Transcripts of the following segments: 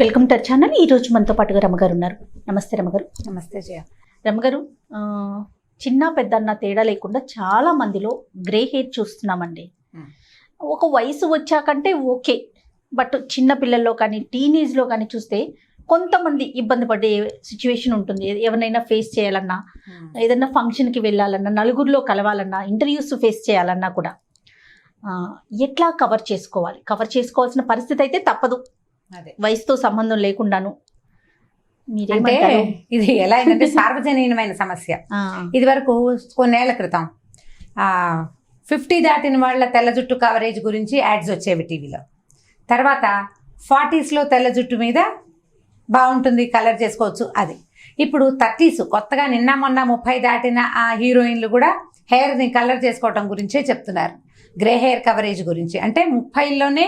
Welcome to channel. ఈ రోజు మనతో పాటుగా రమగారు ఉన్నారు. నమస్తే రమగారు. నమస్తే జయ. రమగారు, చిన్న పెద్ద అన్న తేడా లేకుండా చాలా మందిలో గ్రే హెయిర్ చూస్తున్నామండి. ఒక వయసు వచ్చాకంటే ఓకే, బట్ చిన్న పిల్లల్లో కానీ టీనేజ్లో కానీ చూస్తే కొంతమంది ఇబ్బంది పడే సిచ్యువేషన్ ఉంటుంది. ఎవరినైనా ఫేస్ చేయాలన్నా, ఏదైనా ఫంక్షన్కి వెళ్ళాలన్నా, నలుగురిలో కలవాలన్నా, ఇంటర్వ్యూస్ ఫేస్ చేయాలన్నా కూడా ఎట్లా కవర్ చేసుకోవాలి? కవర్ చేసుకోవాల్సిన పరిస్థితి అయితే తప్పదు, వయసుతో సంబంధం లేకుండాను. అంటే ఇది ఎలా అయిందంటే సార్వజనీనమైన సమస్య. ఇది వరకు కొన్నేళ్ల క్రితం 50 దాటిన వాళ్ళ తెల్ల జుట్టు కవరేజ్ గురించి యాడ్స్ వచ్చేవి టీవీలో. తర్వాత 40s తెల్ల జుట్టు మీద బాగుంటుంది, కలర్ చేసుకోవచ్చు అది. ఇప్పుడు 30s కొత్తగా నిన్న మొన్న 30 దాటిన ఆ హీరోయిన్లు కూడా హెయిర్ని కలర్ చేసుకోవటం గురించే చెప్తున్నారు. గ్రే హెయిర్ కవరేజ్ గురించి. అంటే 30లోనే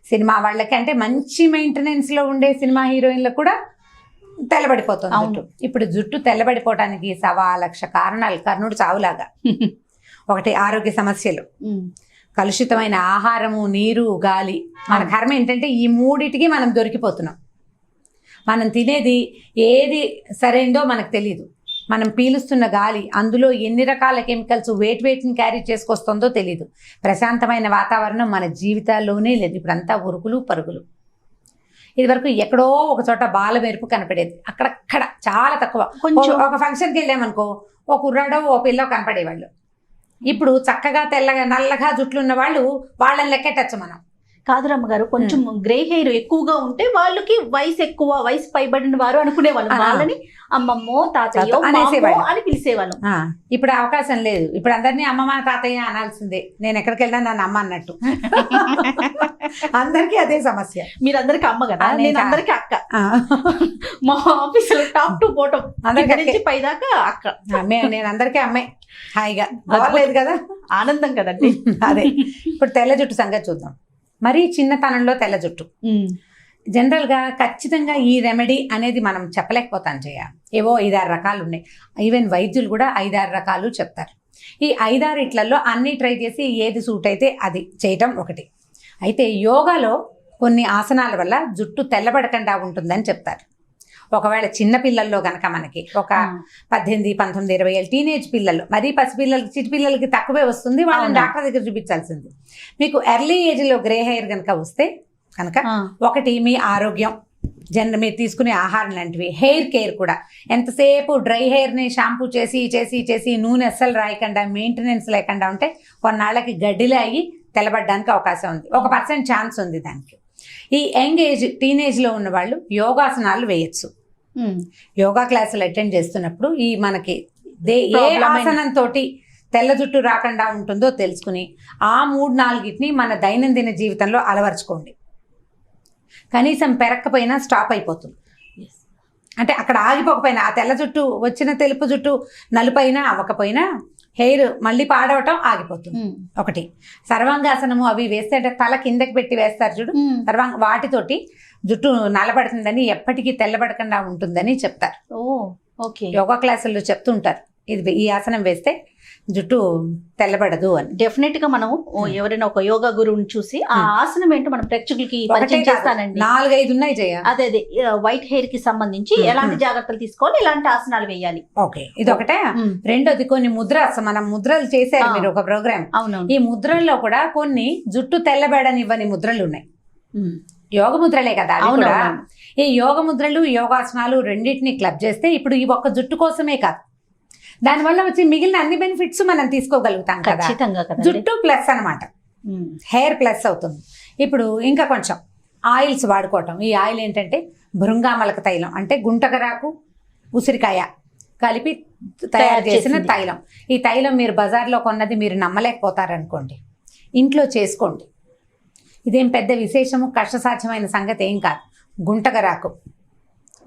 సినిమా వాళ్ళకి, అంటే మంచి మెయింటెనెన్స్లో ఉండే సినిమా హీరోయిన్లకు కూడా తెల్లబడిపోతుంది జుట్టు. ఇప్పుడు జుట్టు తెల్లబడిపోవటానికి 1,00,000 కారణాలు, కర్ణుడు చావులాగా. ఒకటి ఆరోగ్య సమస్యలు, కలుషితమైన ఆహారము, నీరు, గాలి. మన కర్మ ఏంటంటే ఈ మూడిటికి మనం దొరికిపోతున్నాం. మనం తినేది ఏది సరైందో మనకు తెలియదు. మనం పీలుస్తున్న గాలి, అందులో ఎన్ని రకాల కెమికల్స్ వెయిట్ని క్యారీ చేసుకొస్తుందో తెలీదు. ప్రశాంతమైన వాతావరణం మన జీవితాల్లోనే లేదు. ఇప్పుడంతా ఉరుకులు పరుగులు. ఇది వరకు ఎక్కడో ఒక చోట బాల మెరుపు కనపడేది, అక్కడక్కడ చాలా తక్కువ. కొంచెం ఒక ఫంక్షన్కి వెళ్ళామనుకో, ఓ కుర్రాడో ఓ పిల్లో కనపడేవాళ్ళు. ఇప్పుడు చక్కగా తెల్లగా నల్లగా జుట్లున్న వాళ్ళు, వాళ్ళని లెక్కెట్టచ్చు మనం. కాదు రమ్మగారు, కొంచెం గ్రే హెయిర్ ఎక్కువగా ఉంటే వాళ్ళకి వయసు ఎక్కువ, వయసు పైబడిన వారు అనుకునేవాళ్ళు. వాళ్ళని అమ్మమ్మో తాతయ్యో అనేసేవాళ్ళు, అని పిలిచేవాళ్ళు. ఇప్పుడు అవకాశం లేదు. ఇప్పుడు అందరినీ అమ్మమ్మ తాతయ్య అనాల్సిందే. నేను ఎక్కడికి వెళ్ళినా నన్ను అమ్మ అన్నట్టు. అందరికీ అదే సమస్య. మీరు అందరికి అమ్మ కదా, నేను అందరికి అక్క. మా ఆఫీస్ లో టాప్ టు బాటం అందరికి పైదాకా అక్క. నేను అందరికీ అమ్మే. హాయిగా బాగలేదు కదా, ఆనందం కదండి. అదే. ఇప్పుడు తెల్ల జుట్టు సంగతి చూద్దాం. మరీ చిన్నతనంలో తెల్ల జుట్టు జనరల్గా ఖచ్చితంగా ఈ రెమెడీ అనేది మనం చెప్పలేకపోతాం జయ. ఏవో 5-6 రకాలు ఉన్నాయి. ఈవెన్ వైద్యులు కూడా 5-6 రకాలు చెప్తారు. ఈ 5-6 అన్నీ ట్రై చేసి ఏది సూట్ అయితే అది చేయటం ఒకటి. అయితే యోగాలో కొన్ని ఆసనాల వల్ల జుట్టు తెల్లబడకుండా ఉంటుందని చెప్తారు. ఒకవేళ చిన్న పిల్లల్లో కనుక మనకి ఒక 18, 19, 20 ఏళ్ళు టీనేజ్ పిల్లలు, మరీ పసిపిల్లలకి చిటి పిల్లలకి తక్కువే వస్తుంది, వాళ్ళని డాక్టర్ దగ్గర చూపించాల్సింది. మీకు ఎర్లీ ఏజ్లో గ్రే హెయిర్ కనుక వస్తే కనుక ఒకటి మీ ఆరోగ్యం, మీరు తీసుకునే ఆహారం లాంటివి, హెయిర్ కేర్ కూడా. ఎంతసేపు డ్రై హెయిర్ని షాంపూ చేసి చేసి చేసి నూనె అస్సలు రాయకుండా మెయింటెనెన్స్ లేకుండా ఉంటే కొన్నాళ్ళకి గడ్డిలో అయ్యి తెల్లబడడానికి అవకాశం ఉంది. 1% ఛాన్స్ ఉంది దానికి. ఈ యంగ్ ఏజ్ టీనేజ్లో ఉన్న వాళ్ళు యోగాసనాలు వేయచ్చు. యోగా క్లాసులు అటెండ్ చేస్తున్నప్పుడు ఈ మనకి ఏ ఆసనంతో తెల్ల జుట్టు రాకుండా ఉంటుందో తెలుసుకుని ఆ 3-4 మన దైనందిన జీవితంలో అలవర్చుకోండి. కనీసం పెరక్కపోయినా స్టాప్ అయిపోతుంది. అంటే అక్కడ ఆగిపోకపోయినా, ఆ తెల్ల జుట్టు వచ్చిన తెలుపు జుట్టు నలుపైనా అవ్వకపోయినా హెయిర్ మళ్ళీ పాడవటం ఆగిపోతుంది. ఒకటి సర్వాంగాసనము అవి వేస్తే, అంటే తల కిందకి పెట్టి వేస్తారు చూడు, వాటితోటి జుట్టు నల్లబడుతుందని, ఎప్పటికీ తెల్లబడకుండా ఉంటుందని చెప్తారు. ఓకే. యోగా క్లాసుల్లో చెప్తుంటారు, ఇది ఈ ఆసనం వేస్తే జుట్టు తెల్లబడదు అని. డెఫినెట్ గా మనం ఎవరైనా ఒక యోగా గురువుని చూసి ఆ ఆసనం ఏంటో మనం ప్రేక్షకులకి పరిచయం చేస్తానండి. 4-5 ఉన్నాయి జయ. అదే వైట్ హెయిర్ కి సంబంధించి ఎలాంటి జాగ్రత్తలు తీసుకోవాలి, ఎలాంటి ఆసనాలు వేయాలి. ఓకే, ఇది ఒకటే. రెండోది కొన్ని మనం ముద్రలు చేశారు మీరు ఒక ప్రోగ్రామ్. అవును. ఈ ముద్రల్లో కూడా కొన్ని జుట్టు తెల్లబడనివ్వని ముద్రలు ఉన్నాయి. యోగ ముద్రలే కదా అవి కూడా. ఈ యోగ ముద్రలు, యోగాసనాలు రెండింటిని క్లబ్ చేస్తే ఇప్పుడు ఈ ఒక్క జుట్టు కోసమే కాదు, దానివల్ల వచ్చి మిగిలిన అన్ని బెనిఫిట్స్ మనం తీసుకోగలుగుతాం కదా. జుట్టు ప్లస్ అనమాట, హెయిర్ ప్లస్ అవుతుంది. ఇప్పుడు ఇంకా కొంచెం ఆయిల్స్ వాడుకోవటం. ఈ ఆయిల్ ఏంటంటే భృంగామలక తైలం, అంటే గుంటకరాకు, ఉసిరికాయ కలిపి తయారు చేసిన తైలం. ఈ తైలం మీరు బజార్లో కొన్నది మీరు నమ్మలేకపోతారనుకోండి, ఇంట్లో చేసుకోండి. ఇదేం పెద్ద విశేషము కష్టసాధ్యమైన సంగతి ఏం కాదు. గుంటకరాకు,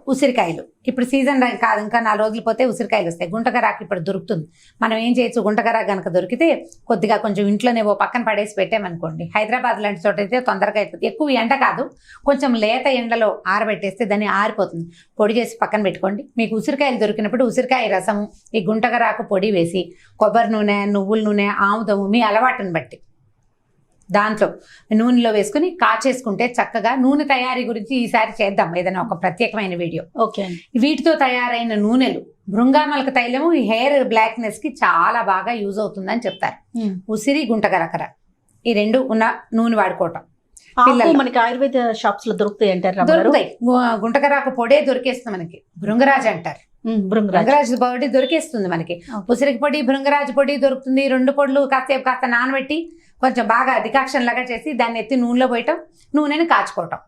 ఉసిరికాయలు ఇప్పుడు సీజన్ కాదు, ఇంకా 4 రోజులు పోతే ఉసిరికాయలు వస్తాయి. గుంటకరాకు ఇప్పుడు దొరుకుతుంది. మనం ఏం చేయొచ్చు, గుంటకరాకు కనుక దొరికితే కొద్దిగా కొంచెం ఇంట్లోనే పక్కన పడేసి పెట్టామనుకోండి, హైదరాబాద్ లాంటి చోట అయితే తొందరగా అయిపోతుంది. ఎక్కువ ఎండ కాదు, కొంచెం లేత ఎండలో ఆరబెట్టేస్తే దాన్ని ఆరిపోతుంది. పొడి చేసి పక్కన పెట్టుకోండి. మీకు ఉసిరికాయలు దొరికినప్పుడు ఉసిరికాయ రసము, ఈ గుంటకరాకు పొడి వేసి, కొబ్బరి నూనె, నువ్వుల నూనె, ఆముదము మీ అలవాటుని బట్టి దాంట్లో నూనెలో వేసుకుని కాచేసుకుంటే చక్కగా నూనె తయారీ గురించి ఈసారి చేద్దాం ఏదైనా ఒక ప్రత్యేకమైన వీడియో. ఓకే. వీటితో తయారైన నూనెలు భృంగామలక తైలము ఈ హెయిర్ బ్లాక్నెస్ కి చాలా బాగా యూజ్ అవుతుందని చెప్తారు. ఉసిరి గుంటగరకర ఈ రెండు ఉన్న నూనె వాడుకోవటం మనకి ఆయుర్వేద షాప్స్ లో దొరుకుతాయి అంటారు. దొరుకుతాయి. గుంటకరాకు పొడే దొరికేస్తుంది మనకి, భృంగరాజు అంటారు. భృంగరాజు పొడి దొరికేస్తుంది మనకి. ఉసిరికి పొడి, భృంగరాజు పొడి దొరుకుతుంది. రెండు పొడులు కాస్త నానబెట్టి కొంచెం బాగా డికాక్షన్ లాగా చేసి దాన్ని ఎత్తి నూనెలో పోయటం, నూనెని కాచుకోవటం.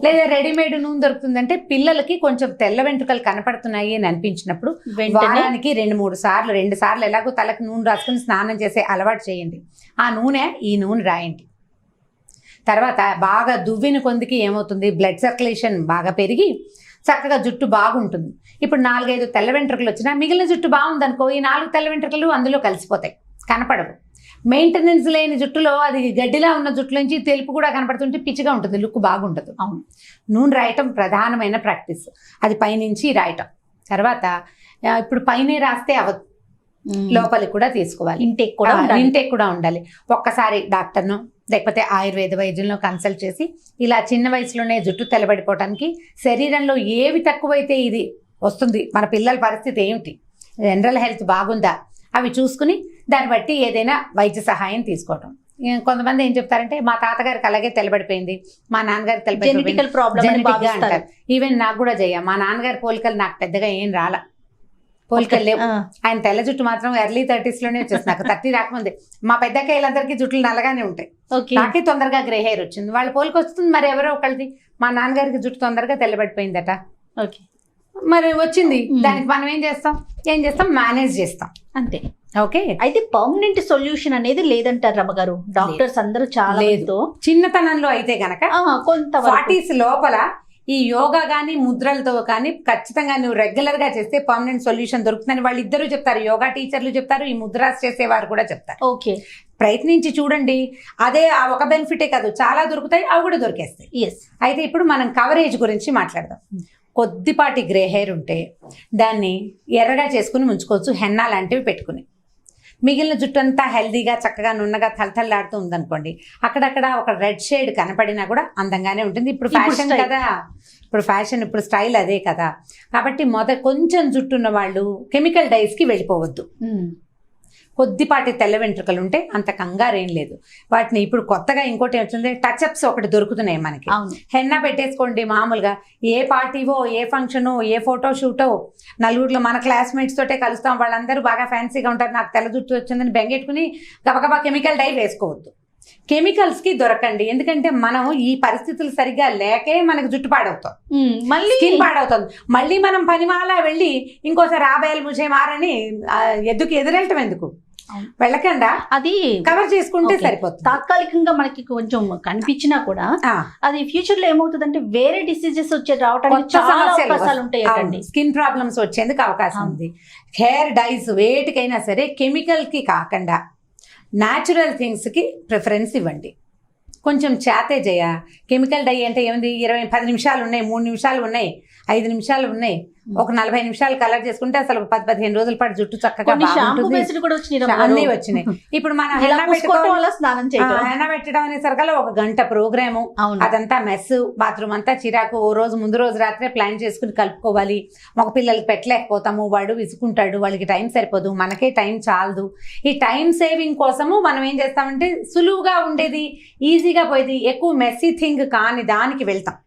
లేదా రెడీమేడ్ నూనె దొరుకుతుందంటే పిల్లలకి కొంచెం తెల్ల వెంట్రుకలు కనపడుతున్నాయి అని అనిపించినప్పుడు వారానికి 2-3 సార్లు 2 సార్లు ఎలాగో తలకు నూనె రాసుకుని స్నానం చేసే అలవాటు చేయండి. ఆ నూనె ఈ నూనె రాయండి. తర్వాత బాగా దువ్విన కొందికి ఏమవుతుంది, బ్లడ్ సర్క్యులేషన్ బాగా పెరిగి చక్కగా జుట్టు బాగుంటుంది. ఇప్పుడు 4-5 తెల్ల వెంట్రుకలు వచ్చినా మిగిలిన జుట్టు బాగుందనుకో, ఈ 4 తెల్ల వెంట్రుకలు అందులో కలిసిపోతాయి, కనపడవు. మెయింటెనెన్స్ లేని జుట్టులో అది గడ్డిలా ఉన్న జుట్టు నుంచి తెలుపు కూడా కనపడుతుంటే పిచ్చిగా ఉంటుంది, లుక్ బాగుంటుంది. అవును, నూనె రాయటం ప్రధానమైన ప్రాక్టీస్. అది పైనుంచి రాయటం. తర్వాత ఇప్పుడు పైనే రాస్తే అవదు, లోపలికి కూడా తీసుకోవాలి. ఇంటేక్ కూడా ఉండాలి. ఒక్కసారి డాక్టర్ను లేకపోతే ఆయుర్వేద వైద్యులను కన్సల్ట్ చేసి ఇలా చిన్న వయసులోనే జుట్టు తెల్లబడిపోవటానికి శరీరంలో ఏవి తక్కువైతే ఇది వస్తుంది, మన పిల్లల పరిస్థితి ఏమిటి, జనరల్ హెల్త్ బాగుందా అవి చూసుకుని దాన్ని బట్టి ఏదైనా వైద్య సహాయం తీసుకోవటం. కొంతమంది ఏం చెప్తారంటే మా తాతగారికి అలాగే తెల్లబడిపోయింది, మా నాన్నగారికి తెల్లబడిపోయింది అంటారు. ఈవెన్ నాకు కూడా మా నాన్నగారి పోలికలు నాకు పెద్దగా ఏం రాలా, పోలికలు లేవు. ఆయన తెల్ల జుట్టు మాత్రం ఎర్లీ 30s లోనే వచ్చేసి నాకు 30 రాకముందే. మా పెద్దకాయలందరికీ జుట్లు నల్లగానే ఉంటాయి, నాకే తొందరగా గ్రే హెయిర్ వచ్చింది. వాళ్ళ పోలిక వస్తుంది, మరి ఎవరో ఒకళ్ళది మా నాన్నగారికి జుట్టు తొందరగా తెల్లబడిపోయిందట. మరి వచ్చింది, దానికి మనం ఏం చేస్తాం మేనేజ్ చేస్తాం అంతే. ఓకే, అయితే పర్మనెంట్ సొల్యూషన్ అనేది లేదంటారు రమ్మగారు. డాక్టర్స్ అందరూ చాలా లేదు. చిన్నతనంలో అయితే గనక కొంత 40s లోపల ఈ యోగా కానీ ముద్రలతో కానీ ఖచ్చితంగా నువ్వు రెగ్యులర్ గా చేస్తే పర్మనెంట్ సొల్యూషన్ దొరుకుతుందని వాళ్ళు ఇద్దరు చెప్తారు. యోగా టీచర్లు చెప్తారు, ఈ ముద్రాస్ చేసేవారు కూడా చెప్తారు. ఓకే, ప్రయత్నించి చూడండి. అదే ఆ ఒక బెనిఫిటే కాదు, చాలా దొరుకుతాయి, అవి కూడా దొరికేస్తాయి. అయితే ఇప్పుడు మనం కవరేజ్ గురించి మాట్లాడదాం. కొద్దిపాటి గ్రే హెయిర్ ఉంటే దాన్ని ఎర్రగా చేసుకుని ఉంచుకోవచ్చు, హెన్నా లాంటివి పెట్టుకుని. మిగిలిన జుట్టు అంతా హెల్దీగా చక్కగా నున్నగా తలతల్లాడుతూ ఉందనుకోండి, అక్కడక్కడ ఒక రెడ్ షేడ్ కనపడినా కూడా అందంగానే ఉంటుంది. ఇప్పుడు ఫ్యాషన్ కదా, ఇప్పుడు స్టైల్ అదే కదా. కాబట్టి కొంచెం జుట్టు ఉన్న వాళ్ళు కెమికల్ డైస్కి వెళ్ళిపోవద్దు. కొద్దిపాటి తెల్ల వెంట్రుకలు ఉంటే అంత కంగారేం లేదు. వాటిని ఇప్పుడు కొత్తగా ఇంకోటి వచ్చింది, టచ్అప్స్ ఒకటి దొరుకుతున్నాయి మనకి. హెన్నా పెట్టేసుకోండి మామూలుగా. ఏ పార్టీవో, ఏ ఫంక్షనో, ఏ ఫోటో షూటో, నలుగురిలో మన క్లాస్మేట్స్ తోటే కలుస్తాం, వాళ్ళందరూ బాగా ఫ్యాన్సీగా ఉంటారు, నాకు తెల్ల జుట్టు వచ్చిందని బెంగెట్టుకుని గబగబా కెమికల్ డై వేసుకోవద్దు. కెమికల్స్కి దొరకండి. ఎందుకంటే మనం ఈ పరిస్థితులు సరిగ్గా లేకే మనకు జుట్టు పాడవుతాం, మళ్ళీ స్కిన్ పాడవుతుంది. మళ్ళీ మనం పనిమాలా వెళ్ళి ఇంకోసారి ఆబాయలు ముజే మారని ఎద్దుకు ఎదురెళ్ళటం ఎందుకు? వెళ్ళకుండా అది కవర్ చేసుకుంటే సరిపోతుంది. తాత్కాలికంగా మనకి కొంచెం కనిపించినా కూడా అది ఫ్యూచర్ లో ఏమవుతుందంటే వేరే డిసీజెస్ రావడానికి చాలా అవకాశాలు ఉంటాయి. స్కిన్ ప్రాబ్లమ్స్ వచ్చేందుకు అవకాశం ఉంది. హెయిర్ డైస్ వేటికైనా సరే కెమికల్ కి కాకుండా న్యాచురల్ థింగ్స్కి ప్రిఫరెన్స్ ఇవ్వండి. కొంచెం చేతే చేయ. కెమికల్ డై అంటే ఏముంది, 10 నిమిషాలు ఉన్నాయి, 3 నిమిషాలు ఉన్నాయి, 5 నిమిషాలు ఉన్నాయి, ఒక 40 నిమిషాలు కలర్ చేసుకుంటే అసలు 10-15 రోజుల పాటు జుట్టు చక్కగా అన్నీ వచ్చినాయి. ఇప్పుడు మనం హెన్నా పెట్టడం అనే సరికల్లా 1 గంట ప్రోగ్రాము, అదంతా మెస్, బాత్రూమ్ అంతా చిరాకు. ఓ రోజు ముందు రోజు రాత్రే ప్లాన్ చేసుకుని కలుపుకోవాలి. మగ పిల్లలకి పెట్టలేకపోతాము, వాడు విసుకుంటాడు, వాళ్ళకి టైం సరిపోదు, మనకే టైం చాలదు. ఈ టైం సేవింగ్ కోసము మనం ఏం చేస్తామంటే సులువుగా ఉండేది, ఈజీగా పోయేది, ఎక్కువ మెస్సీ థింగ్ కాని దానికి వెళ్తాం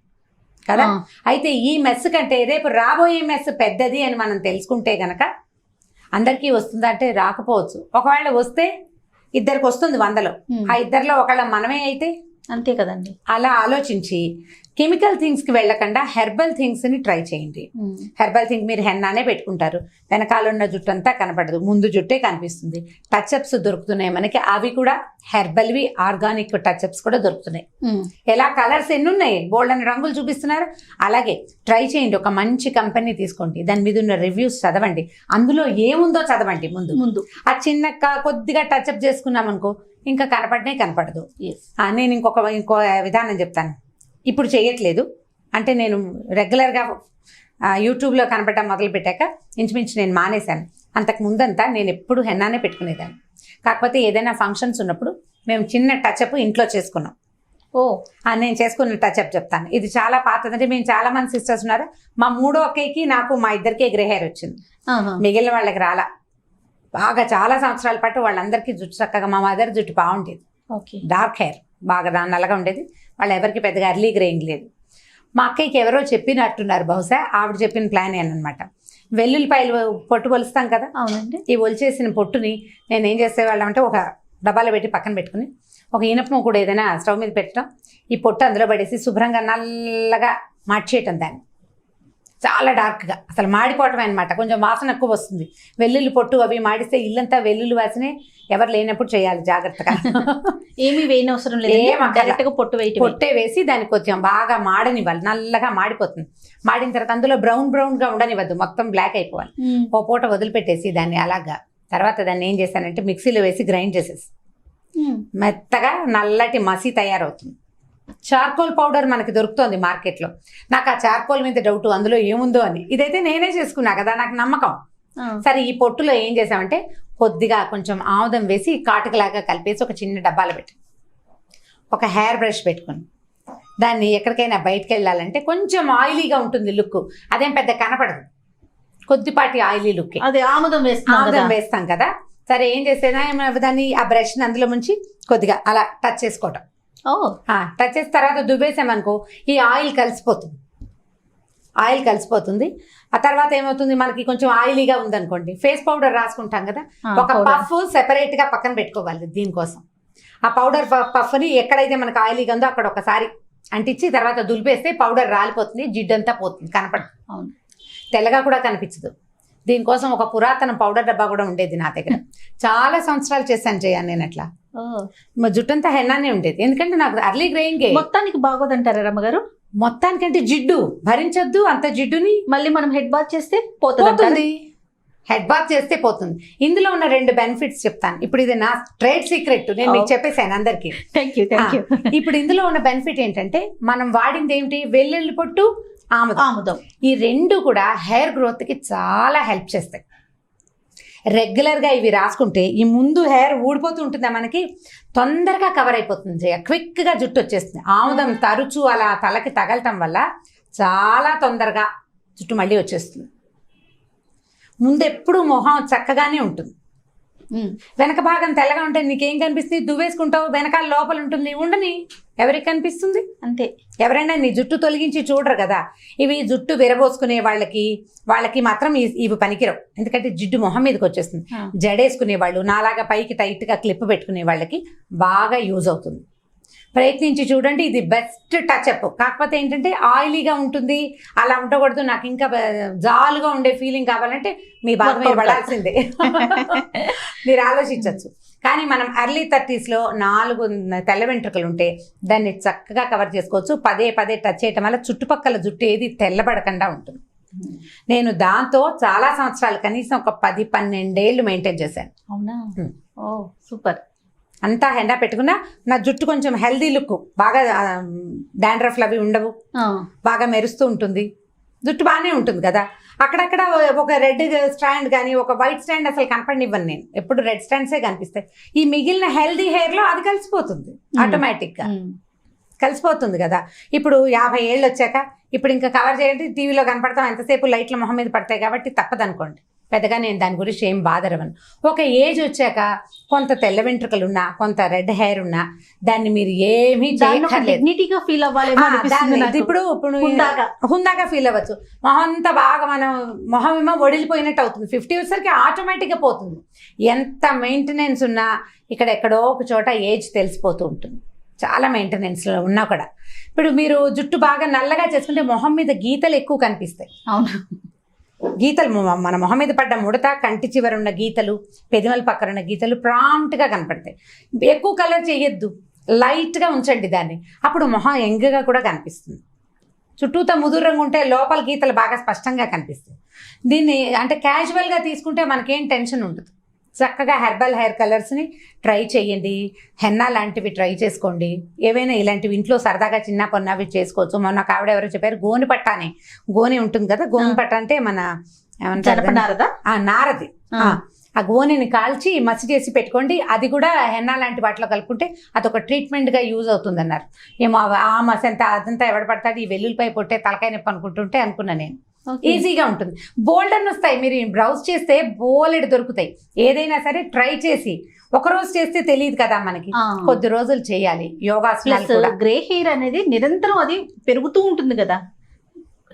కదా. అయితే ఈ మెస్ కంటే రేపు రాబోయే మెస్ పెద్దది అని మనం తెలుసుకుంటే గనక అందరికీ వస్తుందా అంటే రాకపోవచ్చు. ఒకవేళ వస్తే ఇద్దరికి వస్తుంది 100లో, ఆ ఇద్దరిలో ఒకళ్ళ మనమే అయితే అంతే కదండి. అలా ఆలోచించి కెమికల్ థింగ్స్కి వెళ్ళకుండా హెర్బల్ థింగ్స్ని ట్రై చేయండి. హెర్బల్ థింగ్ మీరు హెన్నానే పెట్టుకుంటారు, వెనకాల ఉన్న జుట్టు అంతా కనపడదు, ముందు జుట్టే కనిపిస్తుంది. టచ్అప్స్ దొరుకుతున్నాయి మనకి, అవి కూడా హెర్బల్వి, ఆర్గానిక్ టచ్అప్స్ కూడా దొరుకుతున్నాయి. ఎలా కలర్స్ ఎన్ని ఉన్నాయి, బోల్డ్ అని రంగులు చూపిస్తున్నారు. అలాగే ట్రై చేయండి, ఒక మంచి కంపెనీ తీసుకోండి, దాని మీద ఉన్న రివ్యూస్ చదవండి, అందులో ఏముందో చదవండి ముందు. ఆ చిన్న కొద్దిగా టచ్అప్ చేసుకున్నాం అనుకో ఇంకా కనపడదు. నేను ఇంకో విధానం చెప్తాను. ఇప్పుడు చేయట్లేదు అంటే నేను రెగ్యులర్గా యూట్యూబ్లో కనపడటం మొదలుపెట్టాక ఇంచుమించు నేను మానేశాను. అంతకు ముందంతా నేను ఎప్పుడు హెన్నానే పెట్టుకునేదాన్ని. కాకపోతే ఏదైనా ఫంక్షన్స్ ఉన్నప్పుడు మేము చిన్న టచ్అప్ ఇంట్లో చేసుకున్నాం. నేను చేసుకున్న టచ్అప్ చెప్తాను. ఇది చాలా పాతది. అంటే మేము చాలా మంది సిస్టర్స్ ఉన్నారు. మా మూడో అక్కయ్యకి నాకు మా ఇద్దరికే గ్రే హెయిర్ వచ్చింది, మిగిలిన వాళ్ళకి రాలా. బాగా చాలా సంవత్సరాల పాటు వాళ్ళందరికీ జుట్టు చక్కగా, మా మదర్ జుట్టు బాగుండేది, డార్క్ హెయిర్ బాగా నల్లగా ఉండేది. వాళ్ళు ఎవరికి పెద్దగా ఎర్లీ గ్రేయింగ్ లేదు. మా అక్కయ్యకి ఎవరో చెప్పినట్టున్నారు, బహుశా ఆవిడ చెప్పిన ప్లాన్ ఏనమాట. వెల్లుల్లిపాయలు పొట్టు ఒలుస్తాం కదా, అవునండి. ఈ ఒలిచేసిన పొట్టుని నేను ఏం చేసేవాళ్ళం అంటే ఒక డబ్బాలో పెట్టి పక్కన పెట్టుకుని ఒక ఇనప కూడా ఏదైనా స్టవ్ మీద పెట్టడం, ఈ పొట్టు అందులో పడేసి శుభ్రంగా నల్లగా మార్చేయటం దాన్ని, చాలా డార్క్గా, అసలు మాడిపోవటం అనమాట. కొంచెం వాసన ఎక్కువ వస్తుంది. వెల్లుల్లి పొట్టు అవి మాడిస్తే ఇల్లంతా వెల్లుల్లి వాసనే. ఎవరు లేనప్పుడు చేయాలి జాగ్రత్తగా. ఏమీ వేయనవసరం లేదు, డైరెక్ట్గా పొట్టే వేసి దానికి కొంచెం బాగా మాడనివ్వాలి, నల్లగా మాడిపోతుంది. మాడిన తర్వాత అందులో బ్రౌన్గా ఉండనివ్వద్దు, మొత్తం బ్లాక్ అయిపోవాలి. ఓ పూట వదిలిపెట్టేసి దాన్ని అలాగా. తర్వాత దాన్ని ఏం చేశానంటే మిక్సీలో వేసి గ్రైండ్ చేసేసి మెత్తగా నల్లటి మసి తయారవుతుంది. చార్కోల్ పౌడర్ మనకి దొరుకుతుంది మార్కెట్లో. నాకు ఆ చార్కోల్ మీద డౌట్, అందులో ఏముందో అని. ఇదైతే నేనే చేసుకున్నా కదా, నాకు నమ్మకం. సరే, ఈ పొట్టులో ఏం చేసామంటే కొద్దిగా కొంచెం ఆముదం వేసి కాటుకలాగా కలిపేసి ఒక చిన్న డబ్బాలో పెట్టి ఒక హెయిర్ బ్రష్ పెట్టుకుని దాన్ని ఎక్కడికైనా బయటకు వెళ్ళాలంటే కొంచెం ఆయిలీగా ఉంటుంది లుక్, అదేం పెద్ద కనపడదు, కొద్దిపాటి ఆయిలీ లుక్. అదే ఆముదం వేస్తాం కదా. సరే, ఏం చేసేదా దాన్ని ఆ బ్రష్ని అందులో ముంచి కొద్దిగా అలా టచ్ చేసుకోవటం. టచ్ చేసిన తర్వాత దువ్వేసామనుకో ఈ ఆయిల్ కలిసిపోతుంది. ఆ తర్వాత ఏమవుతుంది, మనకి కొంచెం ఆయిలీగా ఉందనుకోండి, ఫేస్ పౌడర్ రాసుకుంటాం కదా, ఒక పఫ్ సెపరేట్ గా పక్కన పెట్టుకోవాలి దీనికోసం. ఆ పౌడర్ పఫ్ని ఎక్కడైతే మనకు ఆయిలీగా ఉందో అక్కడ ఒకసారి అంటించి తర్వాత దులిపేస్తే పౌడర్ రాలిపోతుంది, జిడ్డంతా పోతుంది, కనపడదు, తెల్లగా కూడా కనిపించదు. దీనికోసం ఒక పురాతన పౌడర్ డబ్బా కూడా ఉండేది నా దగ్గర. చాలా సంవత్సరాలు చేశాను చేయను నేను అట్లా. మా జుట్టంతా హెన్నానే ఉండేది, ఎందుకంటే నాకు అర్లీ గ్రేయింగ్. మొత్తానికి బాగోదంటారా రమ్మగారు? మొత్తానికంటే జిడ్డు భరించొద్దు, అంత జిడ్డుని మళ్ళీ మనం హెడ్ బాత్ చేస్తే పోతుంది. హెడ్ బాత్ చేస్తే పోతుంది. ఇందులో ఉన్న 2 బెనిఫిట్స్ చెప్తాను. ఇప్పుడు ఇది నా ట్రేడ్ సీక్రెట్, నేను మీకు చెప్పేసాను అందరికి. ఇప్పుడు ఇందులో ఉన్న బెనిఫిట్ ఏంటంటే మనం వాడింది ఏమిటి, వెల్లుల్లి పొట్టు, ఆముదం. ఈ 2 కూడా హెయిర్ గ్రోత్కి చాలా హెల్ప్ చేస్తాయి. రెగ్యులర్గా ఇవి రాసుకుంటే ఈ ముందు హెయిర్ ఊడిపోతూ ఉంటుందా మనకి, తొందరగా కవర్ అయిపోతుంది, క్విక్గా జుట్టు వచ్చేస్తుంది. ఆముదం తరచు అలా తలకి తగలటం వల్ల చాలా తొందరగా జుట్టు మళ్ళీ వచ్చేస్తుంది. ముందెప్పుడు మొహం చక్కగానే ఉంటుంది, వెనక భాగం తెల్లగా ఉంటే నీకేం కనిపిస్తుంది, దువ్వేసుకుంటావు, వెనకాల లోపల ఉంటుంది, ఉండని ఎవరికి కనిపిస్తుంది అంతే. ఎవరైనా నీ జుట్టు తొలగించి చూడరు కదా. ఇవి జుట్టు విరబోసుకునే వాళ్ళకి మాత్రం ఇవి పనికిరావు, ఎందుకంటే జిడ్డు మొహం మీదకి వచ్చేస్తుంది. జడేసుకునే వాళ్ళు, నాలాగా పైకి టైట్గా క్లిప్ పెట్టుకునే వాళ్ళకి బాగా యూజ్ అవుతుంది. ప్రయత్నించి చూడండి, ఇది బెస్ట్ టచ్అప్. కాకపోతే ఏంటంటే ఆయిలీగా ఉంటుంది, అలా ఉండకూడదు, నాకు ఇంకా జాలుగా ఉండే ఫీలింగ్ కావాలంటే మీ బాగా మీరు పడాల్సిందే. మీరు ఆలోచించవచ్చు. కానీ మనం ఎర్లీ 30sలో 4 తెల్ల వెంట్రుకలు ఉంటే దాన్ని చక్కగా కవర్ చేసుకోవచ్చు. పదే టచ్ చేయటం వల్ల చుట్టుపక్కల జుట్టు ఏది తెల్లబడకుండా ఉంటుంది. నేను దాంతో చాలా సంవత్సరాలు, కనీసం ఒక 10-12 ఏళ్ళు మెయింటైన్ చేశాను. అవునా? ఓ సూపర్. అంతా హెండా పెట్టుకున్నా నా జుట్టు కొంచెం హెల్దీ లుక్, బాగా డాండ్రఫ్లు అవి ఉండవు, బాగా మెరుస్తూ ఉంటుంది, జుట్టు బాగానే ఉంటుంది కదా. అక్కడక్కడ ఒక రెడ్ స్టాండ్ కానీ ఒక వైట్ స్టాండ్ అసలు కనపడనివ్వను నేను, ఎప్పుడు రెడ్ స్టాండ్సే కనిపిస్తాయి. ఈ మిగిలిన హెల్దీ హెయిర్లో అది కలిసిపోతుంది, ఆటోమేటిక్గా కలిసిపోతుంది కదా. ఇప్పుడు 50 ఏళ్ళు వచ్చాక ఇప్పుడు ఇంకా కవర్ చేయండి, టీవీలో కనపడతాం, ఎంతసేపు లైట్ల మొహం మీద పడతాయి కాబట్టి తప్పదనుకోండి, పెద్దగా నేను దాని గురించి ఏం బాధరవను. ఒక ఏజ్ వచ్చాక కొంత తెల్ల వెంట్రుకలు ఉన్నా, కొంత రెడ్ హెయిర్ ఉన్నా దాన్ని మీరు ఏమీ డిగ్నిటీగా ఫీల్ అవ్వాలి. ఇప్పుడు హుందాగా ఫీల్ అవ్వచ్చు. మొహం అంతా బాగా మొహం ఏమో ఒడిలిపోయినట్టు అవుతుంది. 50 వచ్చేసరికి ఆటోమేటిక్గా పోతుంది. ఎంత మెయింటెనెన్స్ ఉన్నా ఇక్కడ ఎక్కడో ఒక చోట ఏజ్ తెలిసిపోతూ ఉంటుంది, చాలా మెయింటెనెన్స్లో ఉన్నా కూడా. ఇప్పుడు మీరు జుట్టు బాగా నల్లగా చేసుకుంటే మొహం మీద గీతలు ఎక్కువ కనిపిస్తాయి. అవును, గీతలు మన మొహం మీద పడ్డ ముడత, కంటి చివర ఉన్న గీతలు, పెదిమల పక్కన ఉన్న గీతలు ప్రాంప్ట్గా కనపడతాయి. ఎక్కువ కలర్ చేయొద్దు, లైట్గా ఉంచండి దాన్ని, అప్పుడు మొహం యంగ్గా కూడా కనిపిస్తుంది. చుట్టూతో ముదురంగా ఉంటే లోపల గీతలు బాగా స్పష్టంగా కనిపిస్తాయి. దీన్ని అంటే క్యాజువల్గా తీసుకుంటే మనకేం టెన్షన్ ఉండదు. చక్కగా హెర్బల్ హెయిర్ కలర్స్ని ట్రై చేయండి, హెన్నా లాంటివి ట్రై చేసుకోండి, ఏవైనా ఇలాంటివి ఇంట్లో సరదాగా చిన్న కొన్నవి చేసుకోవచ్చు. మొన్న ఆవిడ ఎవరో చెప్పారు, గోని పట్ట అని, గోని ఉంటుంది కదా, గోని పట్ట అంటే మన నారది. ఆ గోనెని కాల్చి మసి చేసి పెట్టుకోండి. అది కూడా హెన్నా లాంటి వాటిలో కలుపుకుంటే అదొక ట్రీట్మెంట్గా యూజ్ అవుతుంది అన్నారు. ఏమో ఆ మసి అంతా అదంతా ఎవడ పడతాడు, ఈ వెల్లుల్లిపై పొట్టే తలకాయ నొప్పి అనుకుంటుంటే అనుకున్నా నేను. ఈజీగా ఉంటుంది. బోల్డ్ అని వస్తాయి, మీరు బ్రౌజ్ చేస్తే బోలెడు దొరుకుతాయి. ఏదైనా సరే ట్రై చేసి, ఒక రోజు చేస్తే తెలియదు కదా మనకి, కొద్ది రోజులు చేయాలి. యోగాసనాలు కూడా. గ్రే హెయిర్ అనేది నిరంతరం అది పెరుగుతూ ఉంటుంది కదా,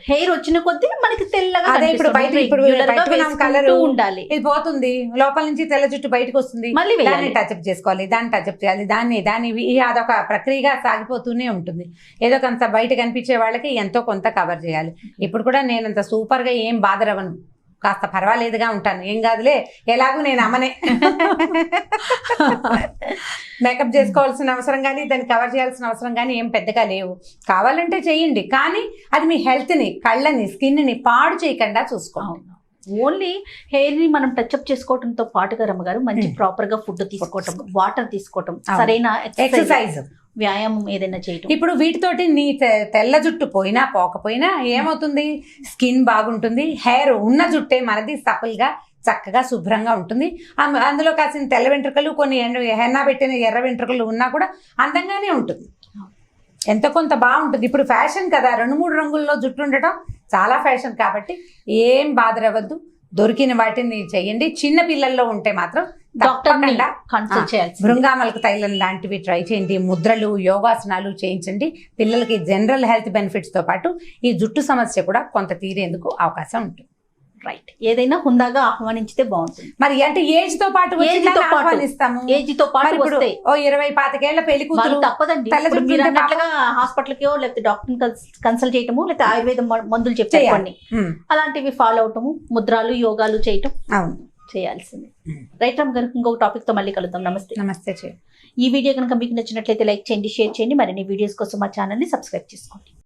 హెయిర్ వచ్చిన కొద్దీ మనకి తెల్లగా అదే ఇప్పుడు బయట కలర్ ఉండాలి, ఇది పోతుంది, లోపల నుంచి తెల్ల జుట్టు బయటకు వస్తుంది, మళ్ళీ దాన్ని టచ్అప్ చేసుకోవాలి, దాన్ని టచ్అప్ చేయాలి, దాన్ని అదొక ప్రక్రియగా సాగిపోతూనే ఉంటుంది. ఏదో కొంత బయట కనిపించే వాళ్ళకి ఎంతో కొంత కవర్ చేయాలి. ఇప్పుడు కూడా నేను అంత సూపర్ గా ఏం బాధరవను, కాస్త పర్వాలేదుగా ఉంటాను. ఏం కాదులే, ఎలాగూ నేను అమ్మనే. మేకప్ చేసుకోవాల్సిన అవసరం కానీ దాన్ని కవర్ చేయాల్సిన అవసరం కానీ ఏం పెద్దగా లేవు. కావాలంటే చేయండి, కానీ అది మీ హెల్త్ని, కళ్ళని, స్కిన్ని పాడు చేయకుండా చూసుకోండి. ఓన్లీ హెయిర్ ని మనం టచ్అప్ చేసుకోవడంతో పాటుగా రమ్మగారు మంచి ప్రాపర్ గా ఫుడ్ తీసుకోవటం, వాటర్ తీసుకోవటం, సరైన ఎక్సర్సైజ్, వ్యాయామం ఏదైనా చేయటం. ఇప్పుడు వీటితోటి నీ తెల్ల జుట్టు పోయినా పోకపోయినా ఏమవుతుంది, స్కిన్ బాగుంటుంది. హెయిర్ ఉన్న జుట్టే మనది సపుల్గా చక్కగా శుభ్రంగా ఉంటుంది. అందులో కాసిన తెల్ల వెంట్రుకలు, కొన్ని హెన్నా పెట్టిన ఎర్ర వెంట్రుకలు ఉన్నా కూడా అందంగానే ఉంటుంది. ఎంత కొంత బాగుంటుంది. ఇప్పుడు ఫ్యాషన్ కదా, 2-3 రంగుల్లో జుట్టు ఉండటం చాలా ఫ్యాషన్. కాబట్టి ఏం బాధరవద్దు, దొరికిన వాటిని చేయండి. చిన్న పిల్లల్లో ఉంటే మాత్రం తప్పకుండా కన్సల్ట్ చేయాలి. భృంగామలకు తైలం లాంటివి ట్రై చేయండి. ముద్రలు, యోగాసనాలు చేయించండి. పిల్లలకి జనరల్ హెల్త్ బెనిఫిట్స్తో పాటు ఈ జుట్టు సమస్య కూడా కొంత తీరేందుకు అవకాశం ఉంటుంది. రైట్, ఏదైనా హుందాగా ఆహ్వానించితే బాగుంటుంది. మరి అంటే ఏజ్ తో పాటు ఆహ్వానిస్తాము. ఏజ్ తో పాటు ఓ 20-25 పెళ్లి కూతురు తప్పదండి. హాస్పిటల్ కి లేకపోతే డాక్టర్ కన్సల్ట్ చేయటము, లేకపోతే ఆయుర్వేద మందులు చెప్పేయండి, అలాంటివి ఫాలో అవటము, ముద్రాలు, యోగాలు చేయటం చేయాల్సింది. రైట్ రామ్ గారు, ఇంకొక టాపిక్ తో మళ్ళీ కలుద్దాం. నమస్తే. నమస్తే. ఈ వీడియో కనుక మీకు నచ్చినట్లయితే లైక్ చేయండి, షేర్ చేయండి. మరిన్ని వీడియోస్ కోసం మా ఛానల్ ని సబ్స్క్రైబ్ చేసుకోండి.